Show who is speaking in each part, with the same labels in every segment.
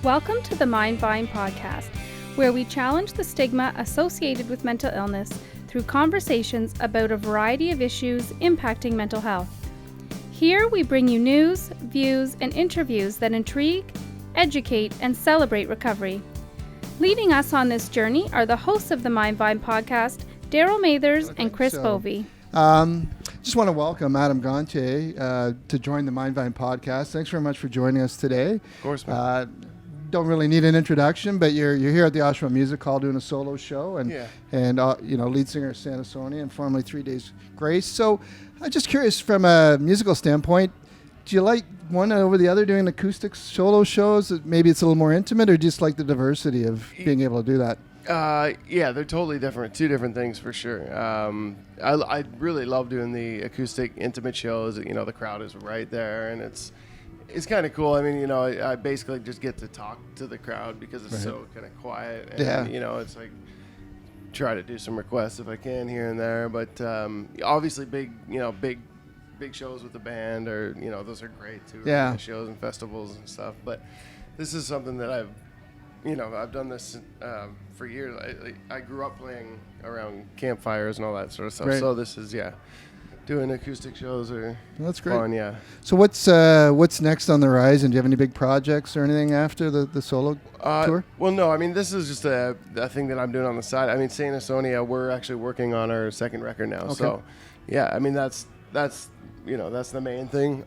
Speaker 1: Welcome to the Mind Vine podcast, where we challenge the stigma associated with mental illness through conversations about a variety of issues impacting mental health. Here we bring you news, views, and interviews that intrigue, educate, and celebrate recovery. Leading us on this journey are the hosts of the Mind Vine podcast, Daryl Mathers and Chris Bovie.
Speaker 2: Just want to welcome Adam Gontier to join the Mind Vine podcast. Thanks very much for joining us today.
Speaker 3: Of course, man.
Speaker 2: Don't really need an introduction, but you're here at the Oshawa Music Hall doing a solo show, and lead singer of Saint Asonia and formerly 3 Days Grace. So I'm just curious, from a musical standpoint, do you like one over the other, doing acoustic solo shows? Maybe it's a little more intimate, or just like the diversity of being able to do that?
Speaker 3: Yeah, they're totally different. Two different things for sure. I really love doing the acoustic intimate shows. You know, the crowd is right there, and it's kind of cool. I mean, you know, I basically just get to talk to the crowd because it's so kind of quiet. And, you know, it's like try to do some requests if I can here and there. But obviously big shows with the band, or, you know, those are great too.
Speaker 2: Yeah.
Speaker 3: Shows and festivals and stuff. But this is something that I've done this for years. I grew up playing around campfires and all that sort of stuff. Right. So this is, doing acoustic shows are
Speaker 2: that's great.
Speaker 3: Fun, yeah.
Speaker 2: So what's next on the horizon? Do you have any big projects or anything after the solo tour?
Speaker 3: Well, no. I mean, this is just a thing that I'm doing on the side. I mean, Saint Asonia, we're actually working on our second record now. Okay. So, yeah. I mean, that's the main thing.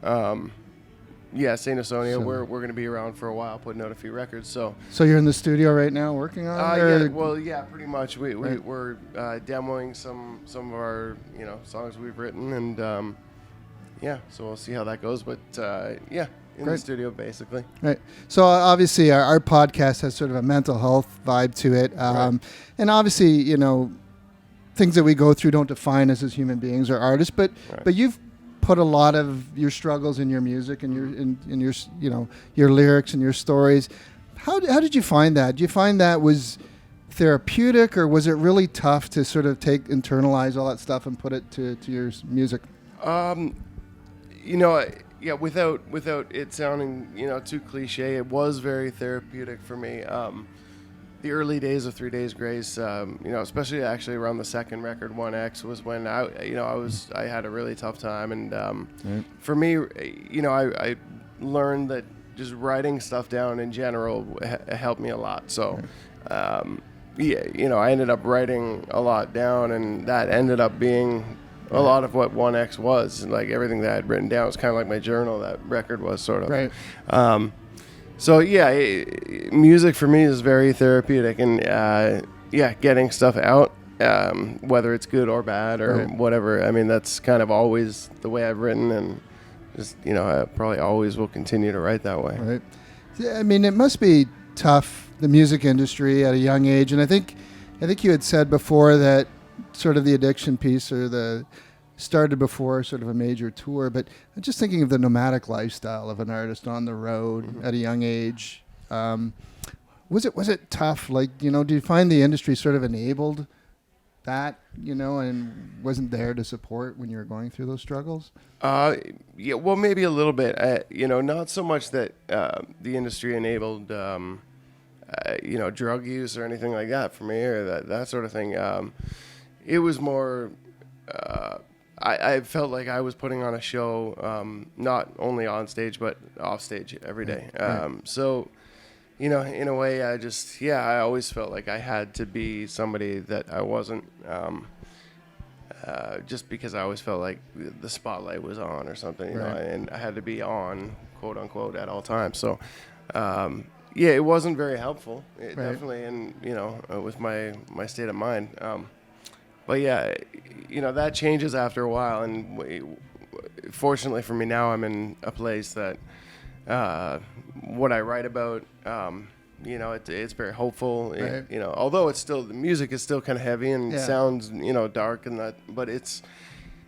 Speaker 3: Saint Asonia, we're going to be around for a while, putting out a few records. So
Speaker 2: you're in the studio right now working on it?
Speaker 3: Yeah, pretty much. We're demoing some of our songs we've written, and so we'll see how that goes. But in the studio basically. Right.
Speaker 2: So obviously our podcast has sort of a mental health vibe to it, and obviously things that we go through don't define us as human beings or artists, but you've put a lot of your struggles in your music and your lyrics and your stories. How did you find that? Do you find that was therapeutic, or was it really tough to sort of internalize all that stuff and put it to your music?
Speaker 3: Without it sounding too cliche, it was very therapeutic for me. The early days of 3 Days Grace, especially actually around the second record, 1X, was when I had a really tough time, and for me, I learned that just writing stuff down in general helped me a lot. So, I ended up writing a lot down, and that ended up being a lot of what 1X was. Like everything that I had written down was kind of like my journal. That record was sort of right. So music for me is very therapeutic, and getting stuff out, whether it's good or bad or whatever. I mean, that's kind of always the way I've written, and just I probably always will continue to write that way.
Speaker 2: Right. Yeah, I mean, it must be tough, the music industry at a young age, and I think you had said before that sort of the addiction piece started before sort of a major tour, but I'm just thinking of the nomadic lifestyle of an artist on the road at a young age. Was it tough? Like, do you find the industry sort of enabled that, and wasn't there to support when you were going through those struggles?
Speaker 3: Well, maybe a little bit. Not so much that the industry enabled, drug use or anything like that for me, or that sort of thing. It was more. I felt like I was putting on a show, not only on stage, but off stage every day. So, in a way, I always felt like I had to be somebody that I wasn't, just because I always felt like the spotlight was on or something, and I had to be on, quote unquote, at all times. So, it wasn't very helpful, definitely, and, with my state of mind. But that changes after a while, and fortunately for me now, I'm in a place that what I write about, it's very hopeful. Right. Although it's still, the music is still kind of heavy and sounds dark and that, but it's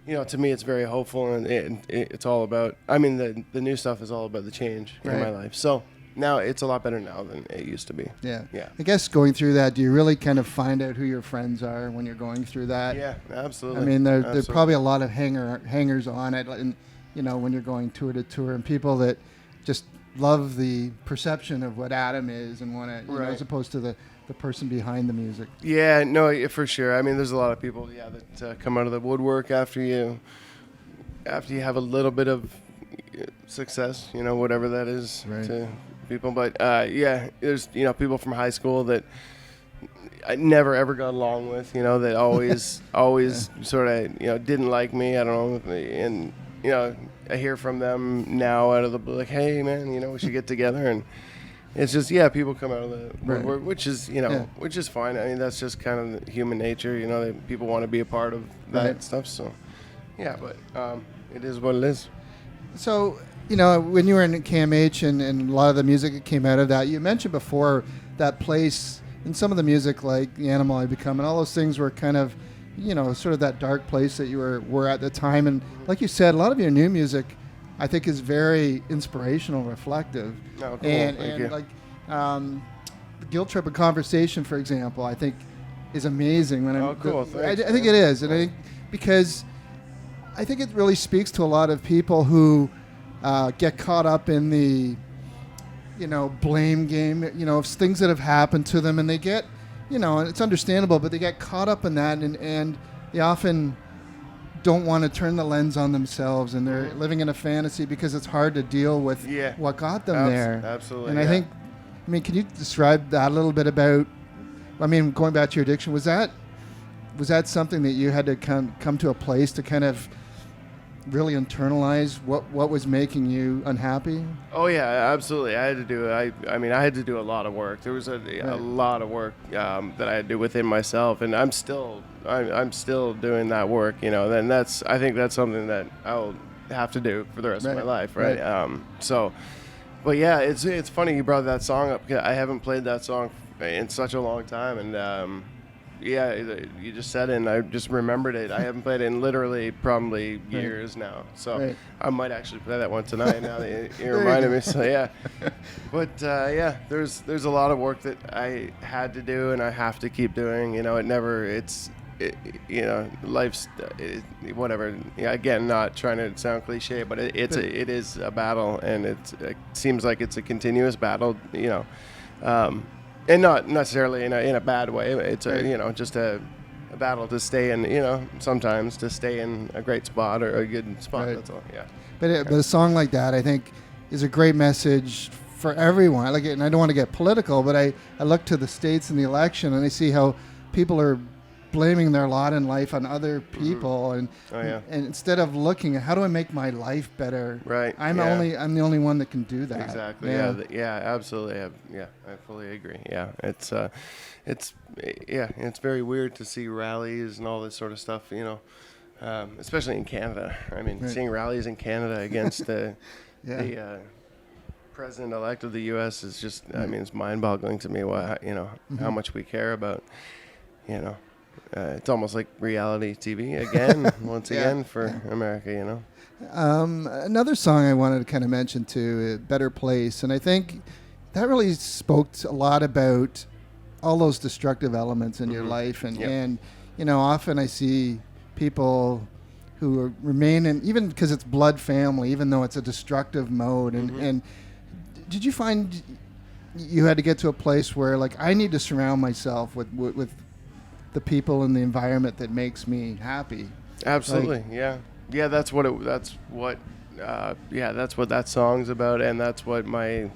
Speaker 3: to me it's very hopeful, and it's all about. I mean, the new stuff is all about the change in my life. So. Now it's a lot better now than it used to be. Yeah.
Speaker 2: I guess going through that, do you really kind of find out who your friends are when you're going through that?
Speaker 3: Yeah, absolutely.
Speaker 2: I mean, there's probably a lot of hangers on it, and when you're going tour to tour, and people that just love the perception of what Adam is and want to,
Speaker 3: Right.
Speaker 2: as opposed to the person behind the music.
Speaker 3: Yeah, no, for sure. I mean, there's a lot of people, that come out of the woodwork after you have a little bit of success, whatever that is
Speaker 2: Right.
Speaker 3: to people. But there's people from high school that I never ever got along with, that always sort of didn't like me. I don't know, and I hear from them now out of the blue, like, hey man, we should get together. And it's just, people come out of the woodwork,
Speaker 2: Right.
Speaker 3: which is, which is fine. I mean, that's just kind of human nature, that people want to be a part of that
Speaker 2: Right.
Speaker 3: stuff. So, but it is what it is.
Speaker 2: So, when you were in KMH and a lot of the music that came out of that, you mentioned before that place and some of the music like The Animal I Become and all those things were kind of, sort of that dark place that you were at the time. And like you said, a lot of your new music, I think, is very inspirational, reflective.
Speaker 3: Oh, cool.
Speaker 2: And
Speaker 3: Thank you.
Speaker 2: like the Guilt Trip and Conversation, for example, I think is amazing.
Speaker 3: Cool.
Speaker 2: I
Speaker 3: Thanks,
Speaker 2: think
Speaker 3: man.
Speaker 2: it is. And I think because I think it really speaks to a lot of people who get caught up in the, blame game, of things that have happened to them, and they get, and it's understandable, but they get caught up in that, and they often don't want to turn the lens on themselves, and they're living in a fantasy because it's hard to deal with what got them there.
Speaker 3: Absolutely.
Speaker 2: And I think, can you describe that a little bit about, going back to your addiction, was that something that you had to come to a place to kind of really internalize what was making you unhappy?
Speaker 3: Oh yeah, absolutely. I had to do I had to do a lot of work. There was a lot of work that I had to do within myself, and I'm still doing that work. Then I think that's something that I'll have to do for the rest of my life, right? But yeah, it's funny you brought that song up. I haven't played that song in such a long time, and you just said it, and I just remembered it. I haven't played it in literally probably years now, so I might actually play that one tonight. Now that you reminded me, so yeah. But there's a lot of work that I had to do, and I have to keep doing. Life's whatever. Again, not trying to sound cliche, but it is a battle, and it seems like it's a continuous battle. And not necessarily in a bad way. It's just a battle to stay in, sometimes to stay in a great spot or a good spot.
Speaker 2: Right.
Speaker 3: That's all. Yeah.
Speaker 2: But a song like that, I think, is a great message for everyone. And I don't want to get political, but I look to the states and the election, and I see how people are blaming their lot in life on other people, and instead of looking at how do I make my life better,
Speaker 3: right?
Speaker 2: I'm the only one that can do that.
Speaker 3: Exactly. Yeah. Absolutely. I fully agree. Yeah. It's very weird to see rallies and all this sort of stuff. Especially in Canada. Seeing rallies in Canada against the president-elect of the U.S. is just. It's mind-boggling to me. How much we care about. It's almost like reality TV again, once again for America,
Speaker 2: Another song I wanted to kind of mention too, Better Place. And I think that really spoke a lot about all those destructive elements in your life. And often I see people who remain in, even because it's blood family, even though it's a destructive mode. And did you find you had to get to a place where, like, I need to surround myself with the people and the environment that makes me happy?
Speaker 3: Absolutely. That's what that song's about, and that's what the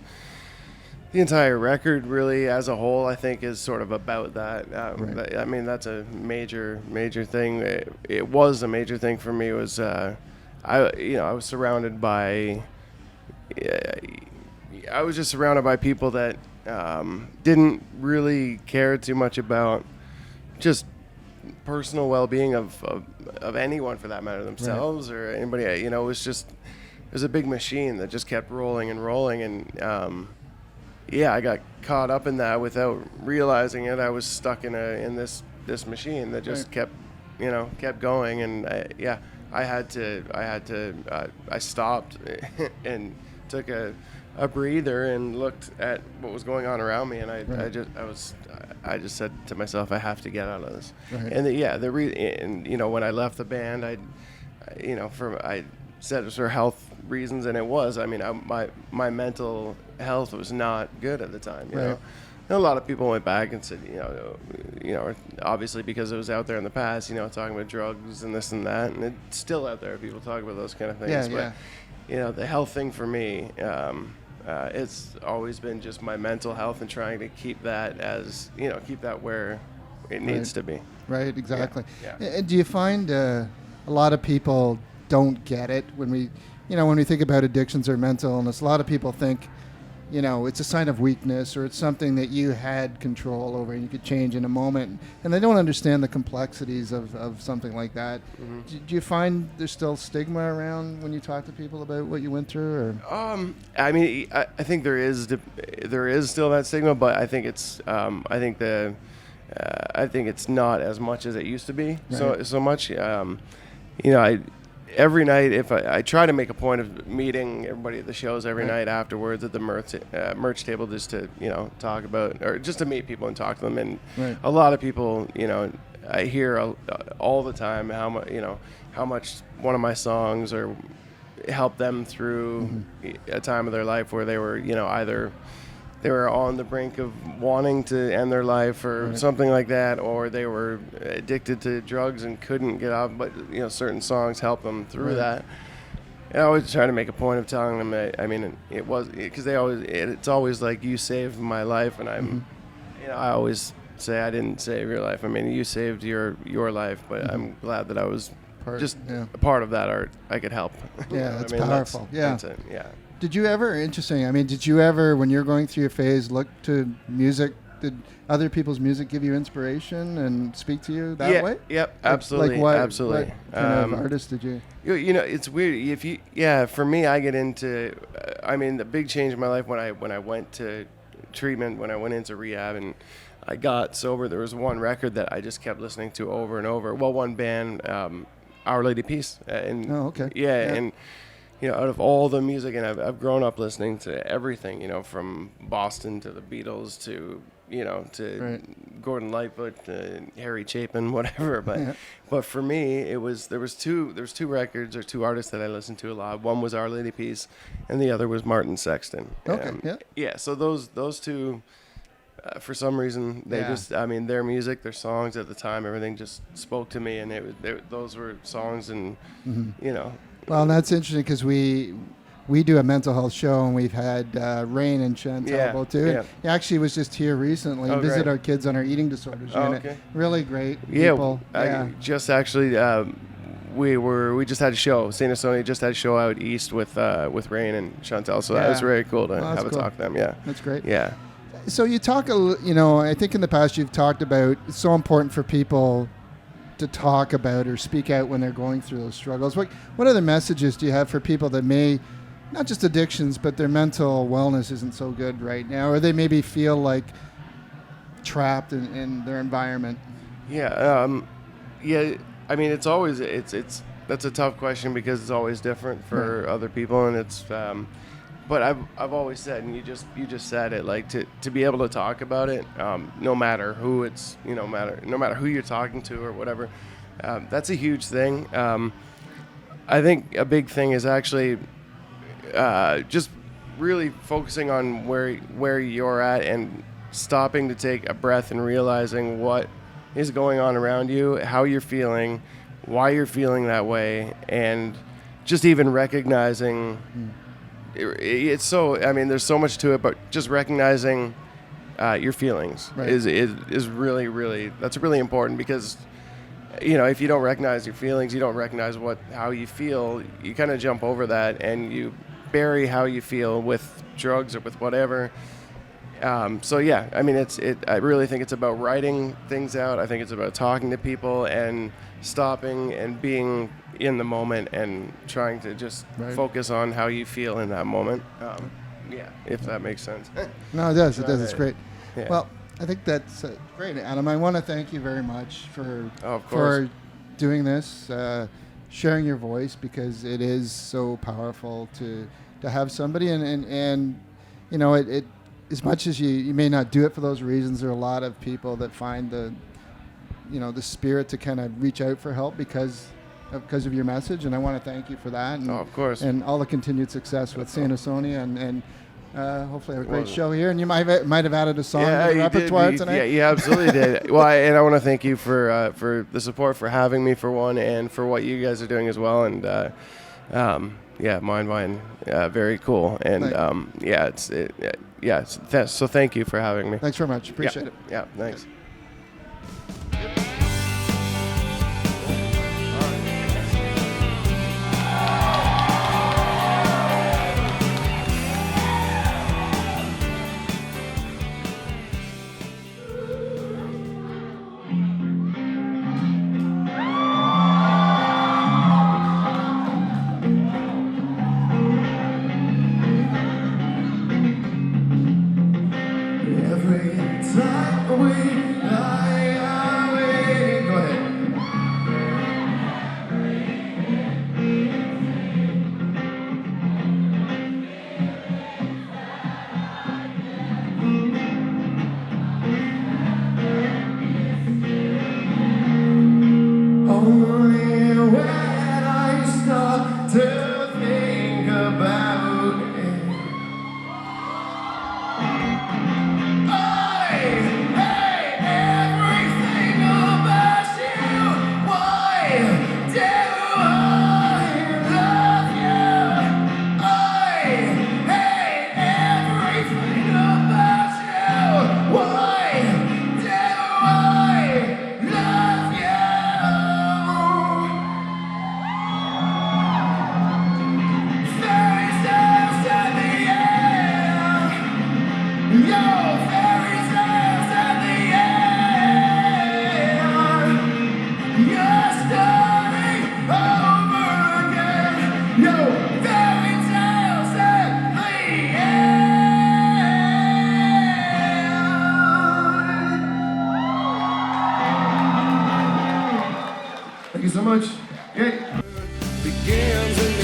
Speaker 3: entire record really as a whole, I think, is sort of about that. That's a major thing. It was a major thing for me. Was I was surrounded by I was just surrounded by people that didn't really care too much about just personal well-being of anyone, for that matter, themselves or anybody. It was a big machine that just kept rolling and rolling, and I got caught up in that without realizing it. I was stuck in this machine that just kept going, and I stopped and took a breather and looked at what was going on around me, and I just said to myself, I have to get out of this. And when I left the band, I said it was for health reasons, and it was. I mean, my mental health was not good at the time. You know, and a lot of people went back and said, obviously because it was out there in the past, talking about drugs and this and that, and it's still out there. People talk about those kind of things, but the health thing for me, it's always been just my mental health and trying to keep that as keep that where it needs to be.
Speaker 2: Right, exactly.
Speaker 3: Yeah.
Speaker 2: And do you find a lot of people don't get it when we think about addictions or mental illness? A lot of people think, it's a sign of weakness, or it's something that you had control over and you could change in a moment, and they don't understand the complexities of something like that. Mm-hmm. Do you find there's still stigma around when you talk to people about what you went through? Or?
Speaker 3: I mean, I think there is still that stigma, but I think it's I think it's not as much as it used to be. Right. So much. Every night, if I try to make a point of meeting everybody at the shows every night afterwards at the merch table, just to talk about, or just to meet people and talk to them. And a lot of people, I hear all the time how much one of my songs or helped them through a time of their life where they were either they were on the brink of wanting to end their life or something like that, or they were addicted to drugs and couldn't get off, but certain songs help them through that. And I always try to make a point of telling them that, I mean, it was because it's always like, you saved my life, and I'm I always say I didn't save your life. I mean, you saved your life, but I'm glad that I was a part of that art. I could help.
Speaker 2: Yeah, that's powerful.
Speaker 3: That's it. Yeah.
Speaker 2: Did you ever, when you're going through your phase, look to music? Did other people's music give you inspiration and speak to you that way? Yep,
Speaker 3: absolutely. Absolutely.
Speaker 2: What kind of artist did you?
Speaker 3: It's weird. For me, I get into, the big change in my life when I went to treatment, when I went into rehab and I got sober, there was one record that I just kept listening to over and over. Well, one band, Our Lady Peace. And out of all the music, and I've grown up listening to everything, from Boston to the Beatles to Gordon Lightfoot to Harry Chapin, whatever. But for me, there was two records or two artists that I listened to a lot. One was Our Lady Peace, and the other was Martin Sexton. So those two, for some reason, they just, their music, their songs at the time, everything just spoke to me, and those were songs, and
Speaker 2: Well, and that's interesting because we do a mental health show, and we've had Rain and Chantal too. Yeah. He actually was just here recently and visited our kids on our eating disorders unit. Okay. Really great people.
Speaker 3: Just actually, we just had a show. Saint Asonia just had a show out east with Rain and Chantal, so that was very cool to have a talk to them. Yeah,
Speaker 2: that's great.
Speaker 3: Yeah.
Speaker 2: So you talk, I think in the past you've talked about it's so important for people to talk about or speak out when they're going through those struggles. What other messages do you have for people that may, not just addictions, but their mental wellness isn't so good right now, or they maybe feel like trapped in their environment?
Speaker 3: It's always that's a tough question because it's always different for other people, and it's but I've always said, and you just said it, like to be able to talk about it, no matter who it's, no matter who you're talking to or whatever, that's a huge thing. I think a big thing is actually just really focusing on where you're at and stopping to take a breath and realizing what is going on around you, how you're feeling, why you're feeling that way, and just even recognizing. It's so, there's so much to it, but just recognizing your feelings is really, really, that's really important because, if you don't recognize your feelings, you don't recognize how you feel, you kind of jump over that and you bury how you feel with drugs or with whatever. I really think it's about writing things out. I think it's about talking to people and stopping and being in the moment and trying to just focus on how you feel in that moment. If that makes sense.
Speaker 2: No, it does. It does. It's great. Yeah. Well, I think that's great, Adam. I want to thank you very much for doing this, sharing your voice, because it is so powerful to have somebody and it as much as you may not do it for those reasons, there are a lot of people that find the spirit to kind of reach out for help because because of your message, and I want to thank you for that. And,
Speaker 3: of course.
Speaker 2: And all the continued success with Saint Asonia, and hopefully have a great show here. And you might have added a song to the repertoire tonight.
Speaker 3: Yeah, you absolutely did. Well, and I want to thank you for the support, for having me, for one, and for what you guys are doing as well. And Mind, very cool. And so thank you for having me.
Speaker 2: Thanks very much. Appreciate it.
Speaker 3: Yeah, thanks. Thank you so much. Yay. Begins